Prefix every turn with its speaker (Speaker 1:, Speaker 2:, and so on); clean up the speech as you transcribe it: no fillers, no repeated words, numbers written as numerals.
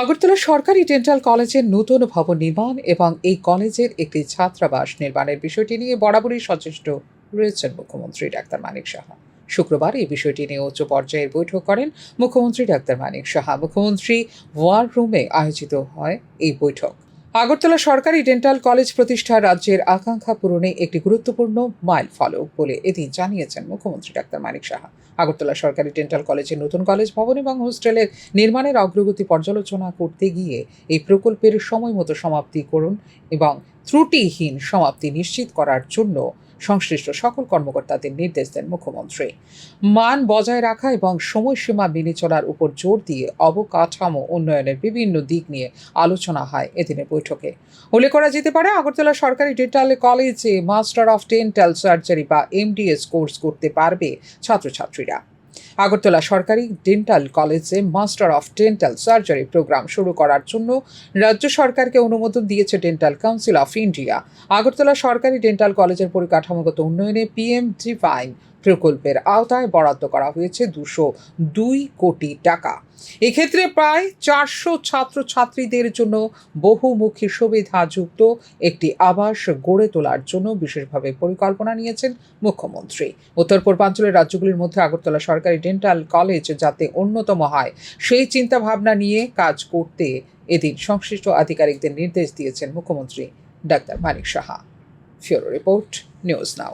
Speaker 1: আগরতলা সরকারি ডেন্টাল কলেজের নতুন ভবন নির্মাণ এবং এই কলেজের একটি ছাত্রাবাস নির্মাণের বিষয়টি নিয়ে বরাবরই সচেষ্ট রয়েছেন মুখ্যমন্ত্রী ডাক্তার মানিক সাহা। শুক্রবার এই বিষয়টি নিয়ে উচ্চ পর্যায়ের বৈঠক করেন মুখ্যমন্ত্রী ডাক্তার মানিক সাহা। মুখ্যমন্ত্রী ওয়ার রুমে আয়োজিত হয় এই বৈঠক। আগরতলা সরকারি ডেন্টাল কলেজ প্রতিষ্ঠা রাজ্যের আকাঙ্ক্ষা পূরণে একটি গুরুত্বপূর্ণ মাইল ফলক বলে এদিন জানিয়েছেন মুখ্যমন্ত্রী ডাক্তার মানিক সাহা। আগরতলা সরকারি ডেন্টাল কলেজের নতুন কলেজ ভবন এবং হোস্টেলের নির্মাণের অগ্রগতি পর্যালোচনা করতে গিয়ে এই প্রকল্পের সময়মতো সমাপ্তিকরণ এবং ত্রুটিহীন সমাপ্তি নিশ্চিত করার জন্য সংশ্লিষ্ট সকল কর্মকর্তাদের নির্দেশ দেন মুখ্যমন্ত্রী। মান বজায় রাখা এবং সময়সীমা মেনে চলার উপর জোর দিয়ে অবকাঠামো উন্নয়নের বিভিন্ন দিক নিয়ে আলোচনা হয় এদিনের বৈঠকে। উল্লেখ করা যেতে পারে, আগরতলা সরকারি ডেন্টাল কলেজে মাস্টার অফ ডেন্টাল সার্জারি বা এমডিএস কোর্স করতে পারবে ছাত্রছাত্রীরা। আগরতলা সরকারি ডেন্টাল কলেজে master of dental surgery program শুরু করার জন্য রাজ্য সরকারকে অনুমোদন দিয়েছে dental council of India. Agartala সরকারি ডেন্টাল কলেজের পরিকাঠামোগত উন্নয়নে পিএম ডিভাইন প্রকল্পের আওতায় বরাদ্দ করা হয়েছে 202 কোটি টাকা। এক্ষেত্রে প্রায় 400 ছাত্রছাত্রীদের জন্য বহুমুখী সুবিধাযুক্ত একটি আবাস গড়ে তোলার জন্য বিশেষভাবে পরিকল্পনা নিয়েছেন মুখ্যমন্ত্রী। উত্তর পূর্বাঞ্চলের রাজ্যগুলির মধ্যে আগরতলা সরকারি ডেন্টাল কলেজ যাতে অন্যতম হয় সেই চিন্তাভাবনা নিয়ে কাজ করতে এদিন সংশ্লিষ্ট আধিকারিকদের নির্দেশ দিয়েছেন মুখ্যমন্ত্রী ডাক্তার মানিক সাহা। ফিউরো রিপোর্ট, নিউজ নাও।